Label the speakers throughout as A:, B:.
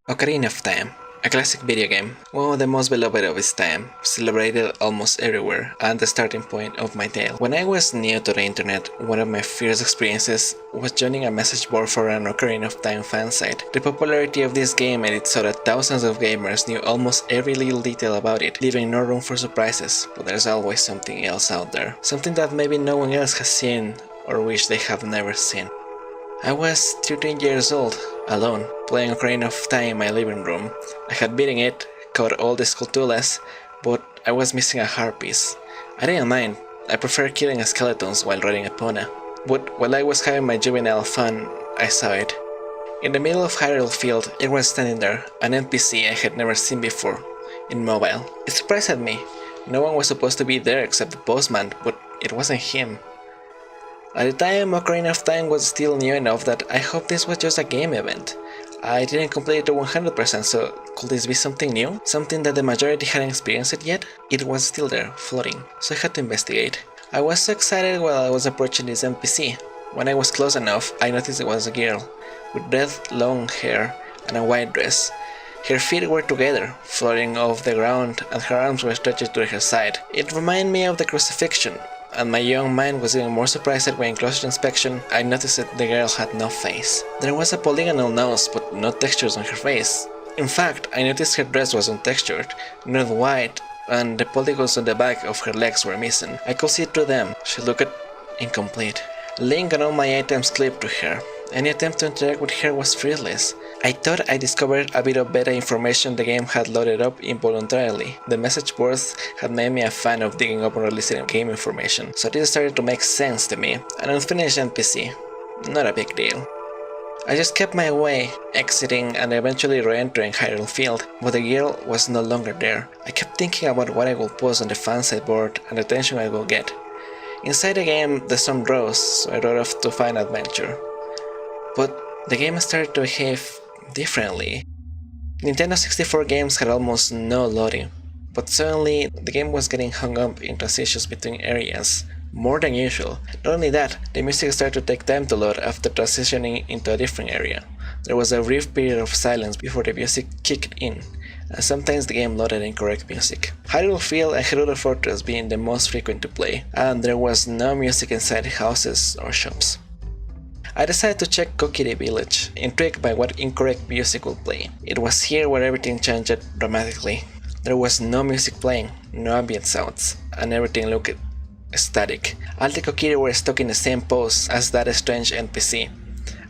A: Ocarina of Time, a classic video game, one of the most beloved of its time, celebrated almost everywhere, and the starting point of my tale. When I was new to the internet, one of my first experiences was joining a message board for an Ocarina of Time fansite. The popularity of this game made it so that thousands of gamers knew almost every little detail about it, leaving no room for surprises, but there's always something else out there. Something that maybe no one else has seen, or wish they have never seen. I was 13 years old, alone, playing Ocarina of Time in my living room. I had beaten it, caught all the Skulltulas, but I was missing a heart piece. I didn't mind, I preferred killing skeletons while riding Epona. But while I was having my juvenile fun, I saw it. In the middle of Hyrule Field, it was standing there, an NPC I had never seen before, in mobile. It surprised me. No one was supposed to be there except the postman, but it wasn't him. At the time, Ocarina of Time was still new enough that I hoped this was just a game event. I didn't complete it to 100%, so could this be something new? Something that the majority hadn't experienced it yet? It was still there, floating, so I had to investigate. I was so excited while I was approaching this NPC. When I was close enough, I noticed it was a girl, with red long hair and a white dress. Her feet were together, floating off the ground, and her arms were stretched to her side. It reminded me of the crucifixion, and my young mind was even more surprised when in closer inspection I noticed that the girl had no face. There was a polygonal nose, but no textures on her face. In fact, I noticed her dress was untextured, not white, and the polygons on the back of her legs were missing. I could see through them. She looked incomplete. Link and all my items clipped to her. Any attempt to interact with her was fruitless. I thought I discovered a bit of better information the game had loaded up involuntarily. The message boards had made me a fan of digging up unreleased game information, so this started to make sense to me. An unfinished NPC. Not a big deal. I just kept my way, exiting and eventually re-entering Hyrule Field, but the girl was no longer there. I kept thinking about what I would post on the fansite board and the attention I would get. Inside the game, the sun rose, so I rode off to find adventure. But the game started to behave differently. Nintendo 64 games had almost no loading, but suddenly the game was getting hung up in transitions between areas, more than usual. Not only that, the music started to take time to load after transitioning into a different area. There was a brief period of silence before the music kicked in, and sometimes the game loaded incorrect music. Hyrule Field and Hyrule Fortress being the most frequent to play, and there was no music inside houses or shops. I decided to check Kokiri Village, intrigued by what incorrect music would play. It was here where everything changed dramatically. There was no music playing, no ambient sounds, and everything looked static. All the Kokiri were stuck in the same pose as that strange NPC.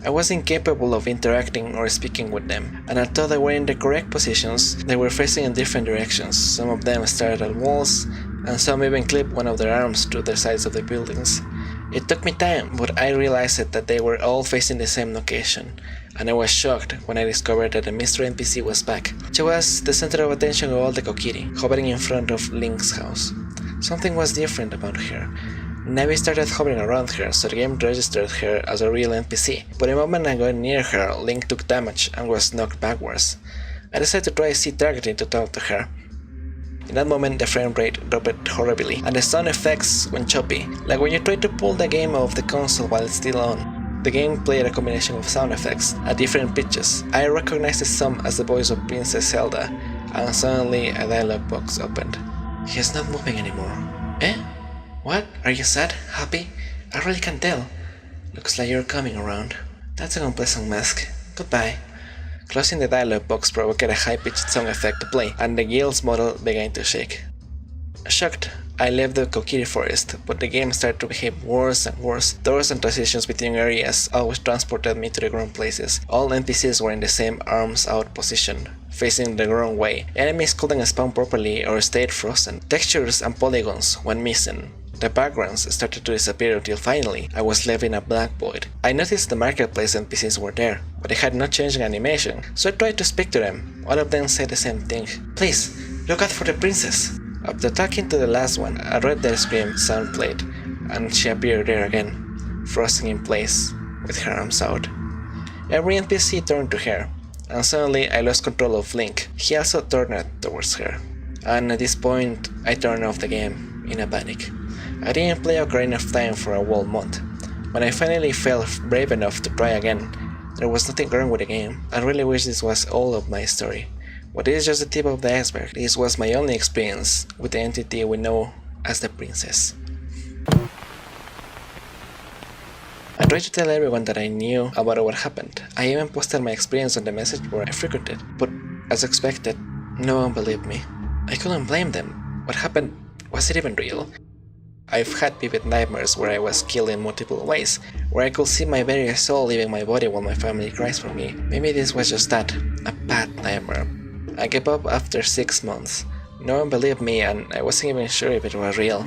A: I was incapable of interacting or speaking with them, and although they were in the correct positions, they were facing in different directions. Some of them stared at walls, and some even clipped one of their arms to the sides of the buildings. It took me time, but I realized that they were all facing the same location, and I was shocked when I discovered that the mystery NPC was back. She was the center of attention of all the Kokiri, hovering in front of Link's house. Something was different about her. Navi started hovering around her, so the game registered her as a real NPC, but the moment I got near her, Link took damage and was knocked backwards. I decided to try C targeting to talk to her. In that moment, the frame rate dropped horribly, and the sound effects went choppy, like when you try to pull the game off the console while it's still on. The game played a combination of sound effects at different pitches. I recognized some as the voice of Princess Zelda, and suddenly a dialog box opened. He's not moving anymore. Eh? What? Are you sad? Happy? I really can't tell. Looks like you're coming around. That's an unpleasant mask. Goodbye. Closing the dialog box provoked a high-pitched sound effect to play, and the guild's model began to shake. Shocked, I left the Kokiri forest, but the game started to behave worse and worse. Doors and transitions between areas always transported me to the wrong places. All NPCs were in the same arms-out position, facing the wrong way. Enemies couldn't spawn properly or stayed frozen. Textures and polygons went missing. The backgrounds started to disappear until finally I was left in a black void. I noticed the marketplace NPCs were there, but they had not changed animation, so I tried to speak to them. All of them said the same thing. Please, look out for the princess. After talking to the last one, a red death scream sound played, and she appeared there again, frozen in place, with her arms out. Every NPC turned to her, and suddenly I lost control of Link. He also turned towards her, and at this point I turned off the game in a panic. I didn't play Ocarina of Time for a whole month. When I finally felt brave enough to try again, There was nothing wrong with the game. I really wish this was all of my story. But this is just the tip of the iceberg. This was my only experience with the entity we know as the princess. I tried to tell everyone that I knew about what happened. I even posted my experience on the message board I frequented, but as expected, no one believed me. I couldn't blame them. What happened? Was it even real? I've had vivid nightmares where I was killed in multiple ways, where I could see my very soul leaving my body while my family cries for me. Maybe this was just that, a bad nightmare. I gave up after 6 months. No one believed me and I wasn't even sure if it was real.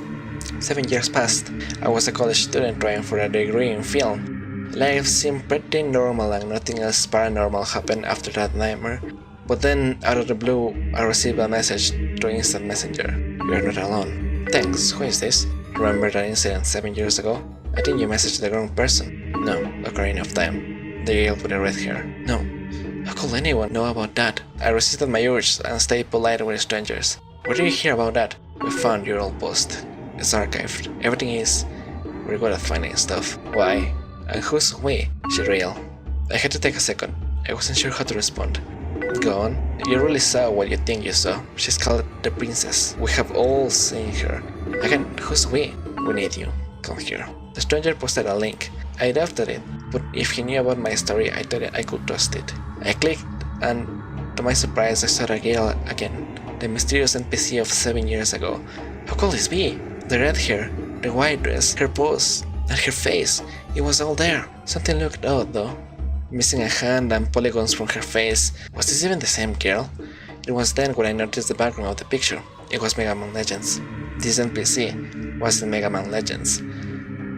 A: 7 years passed. I was a college student trying for a degree in film. Life seemed pretty normal and nothing else paranormal happened after that nightmare. But then, out of the blue, I received a message through Instant Messenger. "You're not alone." "Thanks, who is this?" "Remember that incident 7 years ago? I think you messaged the wrong person." "No, Ocarina of Time." "The girl with the red hair." "No." How could anyone know about that? I resisted my urge and stayed polite with strangers. "Where did you hear about that?" "We found your old post. It's archived. Everything is. We're good at finding stuff." "Why? And who's we?" "She real." I had to take a second. I wasn't sure how to respond. "Go on. You really saw what you think you saw. She's called the princess. We have all seen her." "Again, who's we?" "We need you. Come here." The stranger posted a link. I doubted it, but if he knew about my story, I thought I could trust it. I clicked, and to my surprise, I saw the girl again, the mysterious NPC of 7 years ago. How could this be? The red hair, the white dress, her pose, and her face. It was all there. Something looked odd though. Missing a hand and polygons from her face. Was this even the same girl? It was then when I noticed the background of the picture. It was Mega Man Legends. This NPC was in Mega Man Legends.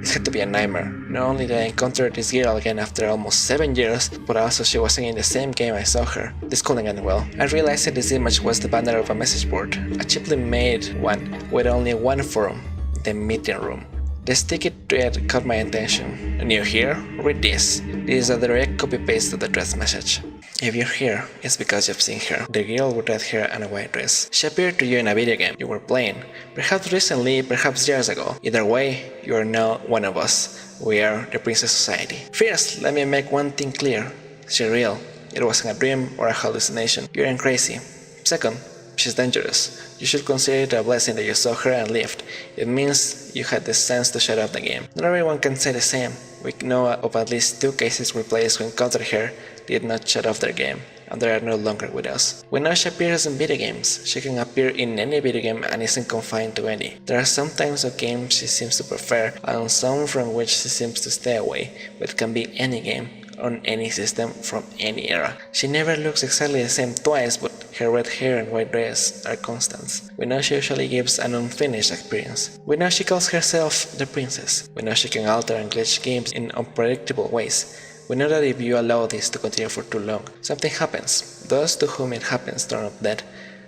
A: It had to be a nightmare. Not only did I encounter this girl again after almost 7 years, but also she wasn't in the same game I saw her. This couldn't end well. I realized that this image was the banner of a message board, a cheaply made one with only one forum, the meeting room. The sticky thread caught my attention. "New here? Read this." This is a direct copy-paste of the dress message. "If you're here, it's because you've seen her. The girl with red hair and a white dress. She appeared to you in a video game you were playing. Perhaps recently, perhaps years ago. Either way, you are now one of us. We are the Princess Society. First, let me make one thing clear. She's real. It wasn't a dream or a hallucination. You aren't crazy. Second, she's dangerous. You should consider it a blessing that you saw her and lived. It means you had the sense to shut off the game. Not everyone can say the same. We know of at least 2 cases where players who encountered her did not shut off their game, and they are no longer with us. We know she appears in video games. She can appear in any video game and isn't confined to any. There are some types of games she seems to prefer, and some from which she seems to stay away, but it can be any game, on any system, from any era. She never looks exactly the same twice, but her red hair and white dress are constants. We know she usually gives an unfinished experience. We know she calls herself the princess. We know she can alter and glitch games in unpredictable ways. We know that if you allow this to continue for too long, something happens. Those to whom it happens turn up dead,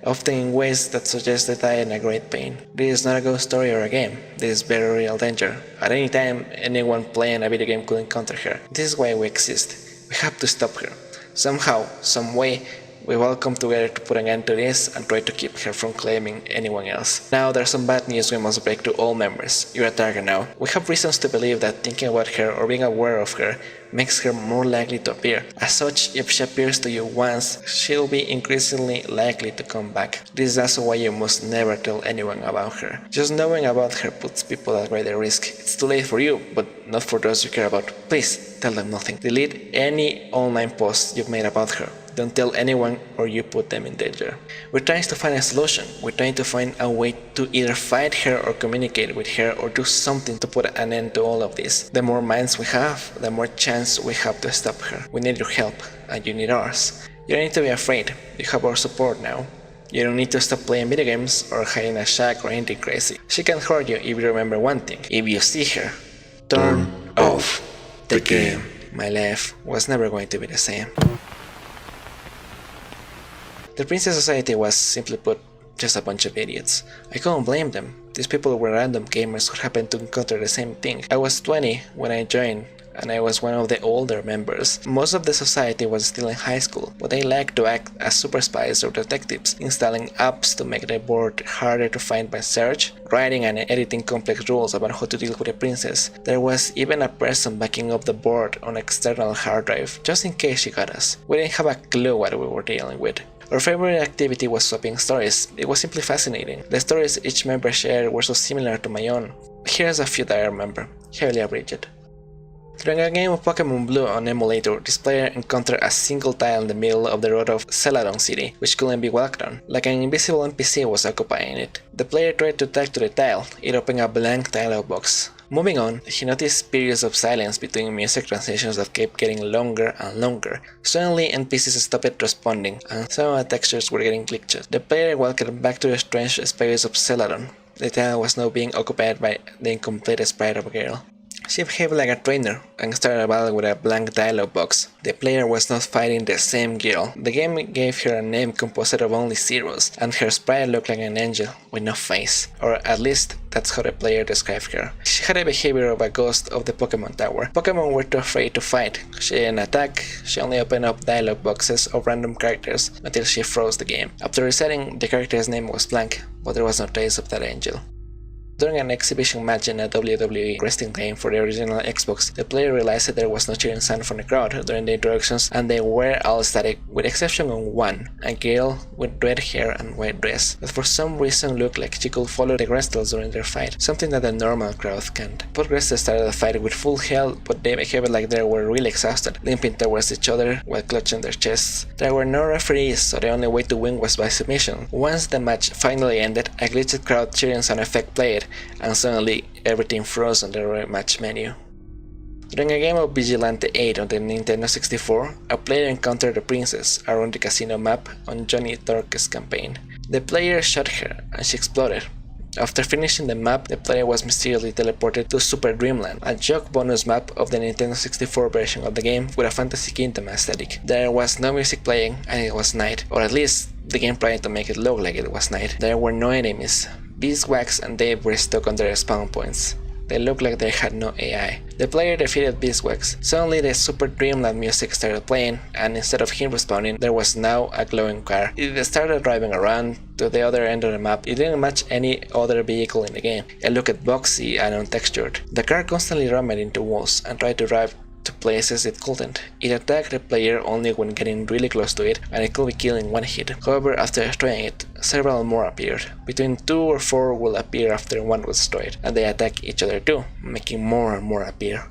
A: often in ways that suggest they die in a great pain. This is not a ghost story or a game. This is very real danger. At any time, anyone playing a video game could encounter her. This is why we exist. We have to stop her. Somehow, some way, we will come together to put an end to this and try to keep her from claiming anyone else. Now there's some bad news we must break to all members. You're a target now. We have reasons to believe that thinking about her or being aware of her makes her more likely to appear. As such, if she appears to you once, she'll be increasingly likely to come back. This is also why you must never tell anyone about her. Just knowing about her puts people at greater risk. It's too late for you, but not for those you care about. Please, tell them nothing. Delete any online posts you've made about her. Don't tell anyone or you put them in danger. We're trying to find a solution. We're trying to find a way to either fight her or communicate with her or do something to put an end to all of this. The more minds we have, the more chance we have to stop her. We need your help, and you need ours. You don't need to be afraid. You have our support now. You don't need to stop playing video games or hide in a shack or anything crazy. She can hurt you if you remember one thing. If you see her, turn off the game. My life was never going to be the same. The Princess Society was, simply put, just a bunch of idiots. I couldn't blame them. These people were random gamers who happened to encounter the same thing. I was 20 when I joined, and I was one of the older members. Most of the society was still in high school, but they liked to act as super spies or detectives, installing apps to make the board harder to find by search, writing and editing complex rules about how to deal with a princess. There was even a person backing up the board on an external hard drive, just in case she got us. We didn't have a clue what we were dealing with. Our favorite activity was swapping stories. It was simply fascinating. The stories each member shared were so similar to my own. Here's a few that I remember, heavily abridged. During a game of Pokemon Blue on emulator, this player encountered a single tile in the middle of the road of Celadon City, which couldn't be walked on, like an invisible NPC was occupying it. The player tried to tag to the tile. It opened a blank dialog box. Moving on, he noticed periods of silence between music transitions that kept getting longer and longer. Suddenly, NPCs stopped responding, and some of the textures were getting glitched. The player walked back to the strange space of Celadon. The tile was now being occupied by the incomplete sprite of a girl. She behaved like a trainer and started a battle with a blank dialog box. The player was not fighting the same girl. The game gave her a name composed of only zeros, and her sprite looked like an angel with no face. Or at least, that's how the player described her. She had the behavior of a ghost of the Pokemon Tower. Pokemon were too afraid to fight. She didn't attack, she only opened up dialog boxes of random characters until she froze the game. After resetting, the character's name was blank, but there was no trace of that angel. During an exhibition match in a WWE wrestling game for the original Xbox, the player realized that there was no cheering sound from the crowd during the introductions, and they were all static, with the exception of one, a girl with red hair and white dress, that for some reason looked like she could follow the wrestlers during their fight, something that the normal crowd can't. Both wrestlers started the fight with full health, but they behaved like they were really exhausted, limping towards each other while clutching their chests. There were no referees, so the only way to win was by submission. Once the match finally ended, a glitched crowd cheering sound effect played, and suddenly everything froze on the rematch menu. During a game of Vigilante 8 on the Nintendo 64, a player encountered a princess around the casino map on Johnny Torque's campaign. The player shot her, and she exploded. After finishing the map, the player was mysteriously teleported to Super Dreamland, a joke bonus map of the Nintendo 64 version of the game with a Fantasy Kingdom aesthetic. There was no music playing, and it was night, or at least the game tried to make it look like it was night. There were no enemies. Beeswax and Dave were stuck on their spawn points. They looked like they had no AI. The player defeated Beeswax. Suddenly the Super Dreamland music started playing, and instead of him respawning, there was now a glowing car. It started driving around to the other end of the map. It didn't match any other vehicle in the game. It looked boxy and untextured. The car constantly rammed into walls and tried to drive to places it couldn't. It attacked the player only when getting really close to it, and it could be killed in one hit. However, after destroying it, several more appeared. Between 2 or 4 will appear after one was destroyed, and they attack each other too, making more and more appear.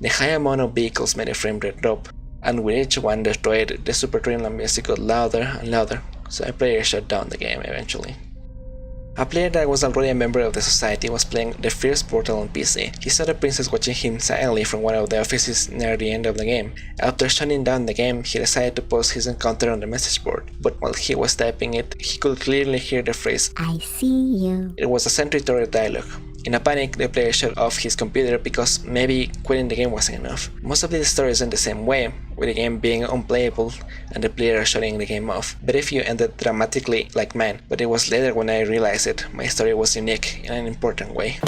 A: The high amount of vehicles made the frame rate drop, and with each one destroyed, the Super Dreamland music got louder and louder, so the player shut down the game eventually. A player that was already a member of the society was playing the first Portal on PC. He saw the princess watching him silently from one of the offices near the end of the game. After shutting down the game, he decided to post his encounter on the message board, but while he was typing it, he could clearly hear the phrase, "I see you." It was a sentry turret dialogue. In a panic, the player shut off his computer because maybe quitting the game wasn't enough. Most of these stories end the same way, with the game being unplayable and the player shutting the game off. Very few ended dramatically like mine, but it was later when I realized it. My story was unique in an important way.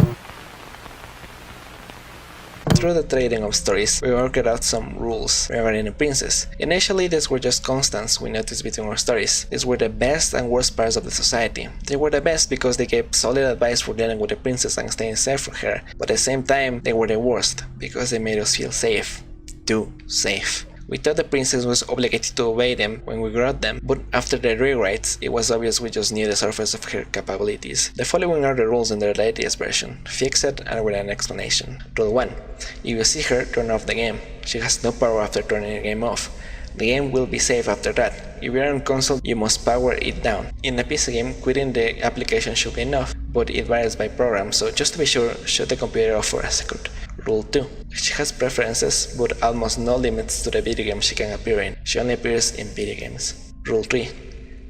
A: Through the trading of stories, we worked out some rules regarding the princess. Initially, these were just constants we noticed between our stories. These were the best and worst parts of the society. They were the best because they gave solid advice for dealing with the princess and staying safe from her, but at the same time, they were the worst because they made us feel safe. Too safe. We thought the princess was obligated to obey them when we got them, but after the rewrites, it was obvious we just knew the surface of her capabilities. The following are the rules in the latest version, fixed and with an explanation. Rule 1. If you see her, turn off the game. She has no power after turning the game off. The game will be safe after that. If you are on console, you must power it down. In a PC game, quitting the application should be enough, but it varies by program, so just to be sure, shut the computer off for a second. Rule 2. She has preferences, but almost no limits to the video game she can appear in. She only appears in video games. Rule 3.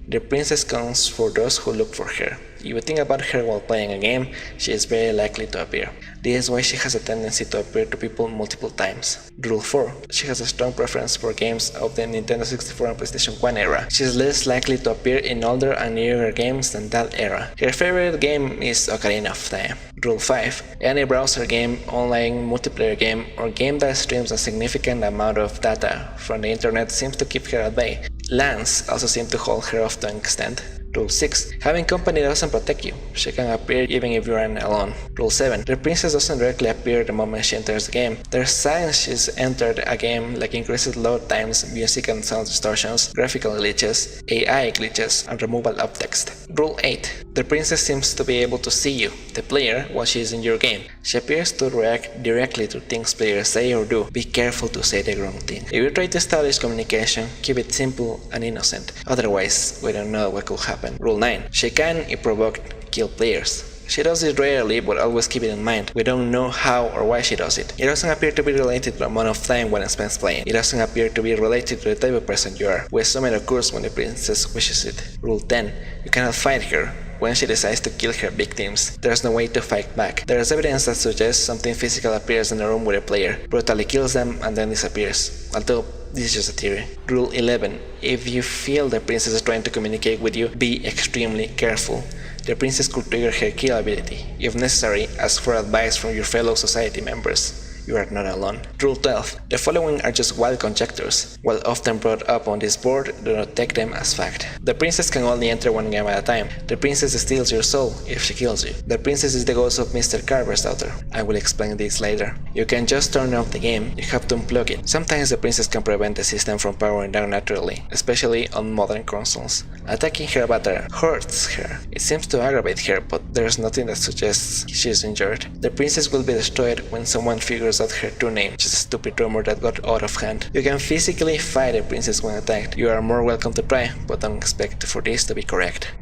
A: The princess comes for those who look for her. you think about her while playing a game, she is very likely to appear. This is why she has a tendency to appear to people multiple times. Rule 4. She has a strong preference for games of the Nintendo 64 and PlayStation 1 era. She is less likely to appear in older and newer games than that era. Her favorite game is Ocarina of Time. Rule 5. Any browser game, online multiplayer game, or game that streams a significant amount of data from the internet seems to keep her at bay. LANs also seem to hold her off to an extent. Rule 6. Having company doesn't protect you. She can appear even if you are alone. Rule 7. The princess doesn't directly appear the moment she enters the game. There's signs she's entered a game, like increased load times, music and sound distortions, graphical glitches, AI glitches, and removal of text. Rule 8. The princess seems to be able to see you, the player, while she is in your game. She appears to react directly to things players say or do. Be careful to say the wrong thing. If you try to establish communication, keep it simple and innocent. Otherwise, we don't know what could happen. Rule 9. She can, if provoked, kill players. She does it rarely, but always keep it in mind. We don't know how or why she does it. It doesn't appear to be related to the amount of time one spends playing. It doesn't appear to be related to the type of person you are. We assume it occurs when the princess wishes it. Rule 10. You cannot fight her. When she decides to kill her victims, there's no way to fight back. There is evidence that suggests something physical appears in the room with a player, brutally kills them, and then disappears. Although, this is just a theory. Rule 11. If you feel the princess is trying to communicate with you, be extremely careful. The princess could trigger her kill ability. If necessary, ask for advice from your fellow society members. You are not alone. Rule 12. The following are just wild conjectures. While often brought up on this board, do not take them as fact. The princess can only enter one game at a time. The princess steals your soul if she kills you. The princess is the ghost of Mr. Carver's daughter. I will explain this later. You can just turn off the game, you have to unplug it. Sometimes the princess can prevent the system from powering down naturally, especially on modern consoles. Attacking her avatar hurts her. It seems to aggravate her, but there's nothing that suggests she is injured. The princess will be destroyed when someone figures out her true name, just a stupid rumor that got out of hand. You can physically fight a princess when attacked. You are more welcome to try, but don't expect for this to be correct.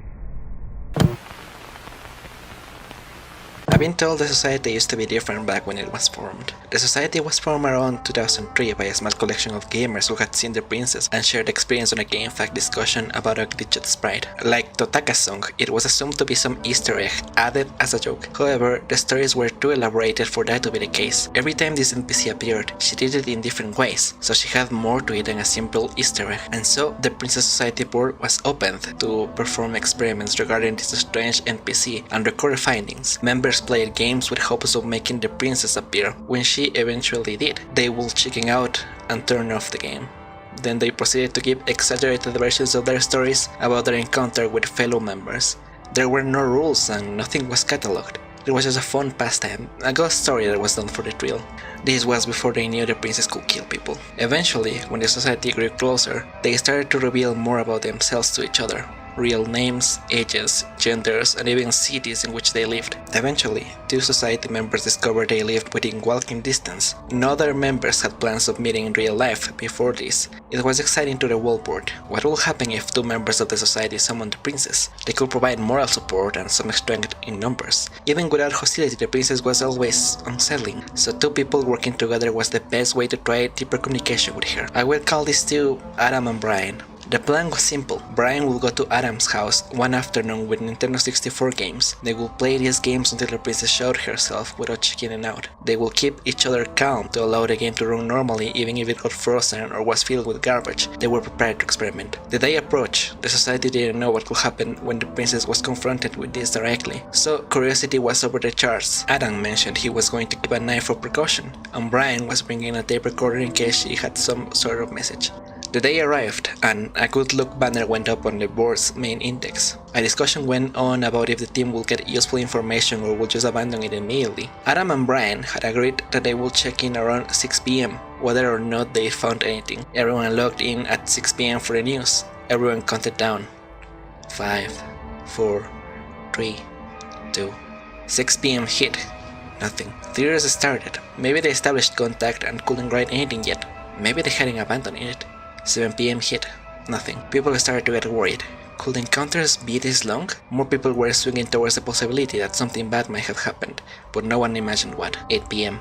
A: I've been told the society used to be different back when it was formed. The society was formed around 2003 by a small collection of gamers who had seen the princess and shared experience on a GameFAQ discussion about a glitched sprite. Like Totaka's song, it was assumed to be some Easter egg added as a joke. However, the stories were too elaborated for that to be the case. Every time this NPC appeared, she did it in different ways, so she had more to it than a simple Easter egg. And so, the Princess Society board was opened to perform experiments regarding this strange NPC and record findings. Members played games with hopes of making the princess appear. When she eventually did, they would chicken out and turn off the game. Then they proceeded to give exaggerated versions of their stories about their encounter with fellow members. There were no rules and nothing was catalogued. It was just a fun pastime, a ghost story that was done for the thrill. This was before they knew the princess could kill people. Eventually, when the society grew closer, they started to reveal more about themselves to each other. Real names, ages, genders, and even cities in which they lived. Eventually, two society members discovered they lived within walking distance. No other members had plans of meeting in real life before this. It was exciting to the whole board. What will happen if two members of the society summoned the princess? They could provide moral support and some strength in numbers. Even without hostility, the princess was always unsettling, so two people working together was the best way to try deeper communication with her. I will call these two Adam and Brian. The plan was simple. Brian will go to Adam's house one afternoon with Nintendo 64 games. They will play these games until the princess showed herself without chickening out. They will keep each other calm to allow the game to run normally even if it got frozen or was filled with garbage. They were prepared to experiment. The day approached. The society didn't know what could happen when the princess was confronted with this directly, so curiosity was over the charts. Adam mentioned he was going to keep a knife for precaution, and Brian was bringing a tape recorder in case she had some sort of message. The day arrived, and a good luck banner went up on the board's main index. A discussion went on about if the team would get useful information or would just abandon it immediately. Adam and Brian had agreed that they would check in around 6 PM, whether or not they found anything. Everyone logged in at 6 PM for the news. Everyone counted down. 5, 4, 3, 2. 6 PM hit. Nothing. Theories started. Maybe they established contact and couldn't write anything yet. Maybe they hadn't abandoned it. 7 PM hit. Nothing. People started to get worried. Could encounters be this long? More people were swinging towards the possibility that something bad might have happened, but no one imagined what. 8 PM.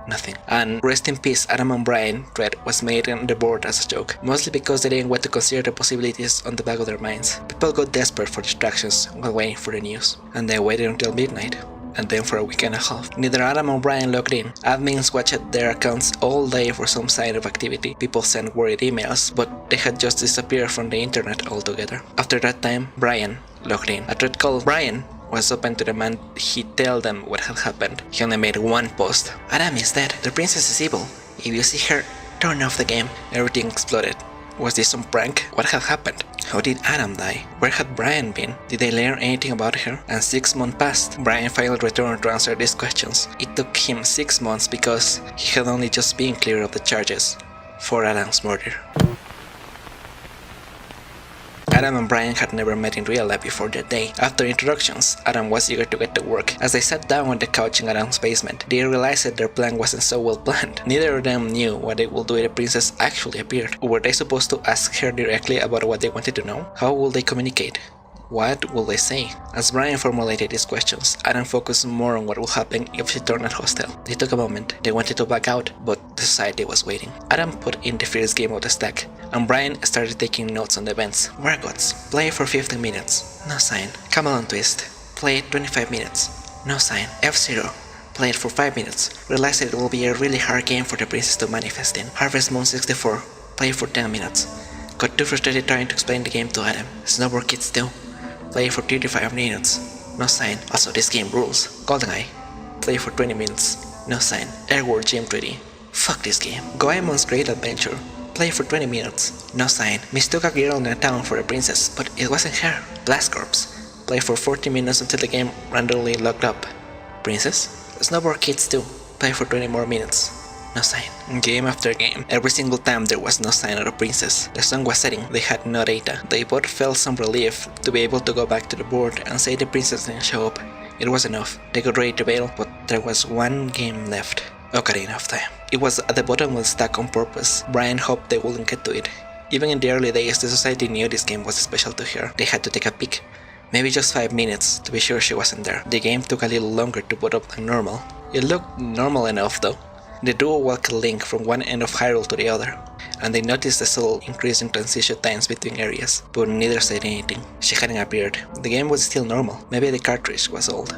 A: Nothing. And rest in peace, Adam and Brian thread was made on the board as a joke, mostly because they didn't want to consider the possibilities on the back of their minds. People got desperate for distractions while waiting for the news, and they waited until midnight, and then for a week and a half. Neither Adam or Brian logged in. Admins watched their accounts all day for some sign of activity. People sent worried emails, but they had just disappeared from the internet altogether. After that time, Brian logged in. A thread called Brian was open to demand he tell them what had happened. He only made one post. Adam is dead. The princess is evil. If you see her, turn off the game. Everything exploded. Was this some prank? What had happened? How did Adam die? Where had Brian been? Did they learn anything about her? And 6 months passed. Brian finally returned to answer these questions. It took him 6 months because he had only just been cleared of the charges for Adam's murder. Adam and Brian had never met in real life before that day. After introductions, Adam was eager to get to work. As they sat down on the couch in Adam's basement, they realized that their plan wasn't so well planned. Neither of them knew what they would do if the princess actually appeared. Were they supposed to ask her directly about what they wanted to know? How would they communicate? What will they say? As Brian formulated these questions, Adam focused more on what would happen if she turned hostile. They took a moment. They wanted to back out, but the society was waiting. Adam put in the first game of the stack, and Brian started taking notes on the events. Wargots, play for 15 minutes. No sign. Camelon Twist, play it 25 minutes. No sign. F-Zero, play it for 5 minutes. Realize that it will be a really hard game for the princess to manifest in. Harvest Moon 64, play it for 10 minutes. Got too frustrated trying to explain the game to Adam. Snowboard Kids 2. Play for 35 minutes. No sign. Also, this game rules. GoldenEye. Play for 20 minutes. No sign. Airworld Gym 3D. Fuck this game. Goemon's Great Adventure. Play for 20 minutes. No sign. Mistook a girl in a town for a princess, but it wasn't her. Blast Corps. Play for 40 minutes until the game randomly locked up. Princess? Snowboard Kids 2. Play for 20 more minutes. No sign. Game after game. Every single time there was no sign of the princess. The sun was setting. They had no data. They both felt some relief to be able to go back to the board and say the princess didn't show up. It was enough. They got ready to bail, but there was one game left. Ocarina of Time. It was at the bottom of the stack on purpose. Brian hoped they wouldn't get to it. Even in the early days, the society knew this game was special to her. They had to take a peek. Maybe just 5 minutes to be sure she wasn't there. The game took a little longer to boot up than normal. It looked normal enough though. The duo walked Link from one end of Hyrule to the other, and they noticed a subtle increase in transition times between areas, but neither said anything. She hadn't appeared. The game was still normal. Maybe the cartridge was old.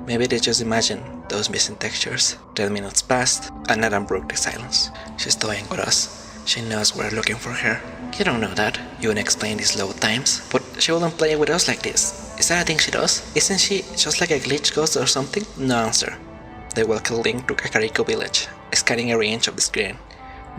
A: Maybe they just imagined those missing textures. 10 minutes passed, and Adam broke the silence. She's toying with us. She knows we're looking for her. You don't know that. You wouldn't explain these low times. But she wouldn't play with us like this. Is that a thing she does? Isn't she just like a glitch ghost or something? No answer. They welcomed Link to Kakariko Village, scanning every inch of the screen.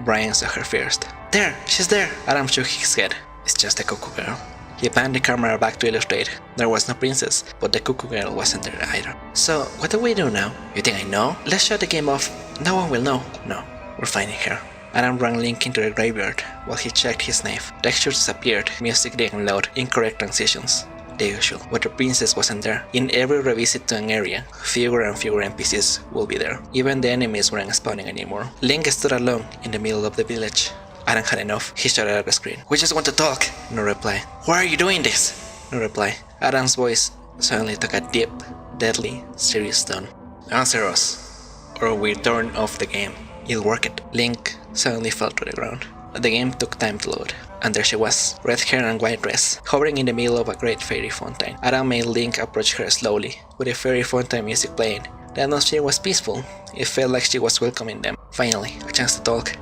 A: Brian saw her first. There! She's there! Adam shook his head. It's just a cuckoo girl. He panned the camera back to illustrate. There was no princess, but the cuckoo girl wasn't there either. So, what do we do now? You think I know? Let's shut the game off. No one will know. No, we're finding her. Adam ran Link into the graveyard while he checked his knife. Textures disappeared, music didn't load, incorrect transitions. The usual, but the princess wasn't there. In every revisit to an area, fewer and fewer NPCs will be there. Even the enemies weren't spawning anymore. Link stood alone in the middle of the village. Adam had enough. He shouted at the screen. We just want to talk! No reply. Why are you doing this? No reply. Adam's voice suddenly took a deep, deadly, serious tone. Answer us, or we turn off the game. You'll work it. Link suddenly fell to the ground. The game took time to load. And there she was, red hair and white dress, hovering in the middle of a great fairy fountain. Adam made Link approach her slowly, with the fairy fountain music playing. The atmosphere was peaceful. It felt like she was welcoming them. Finally, a chance to talk.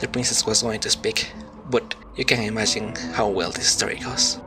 A: The princess was going to speak, but you can imagine how well this story goes.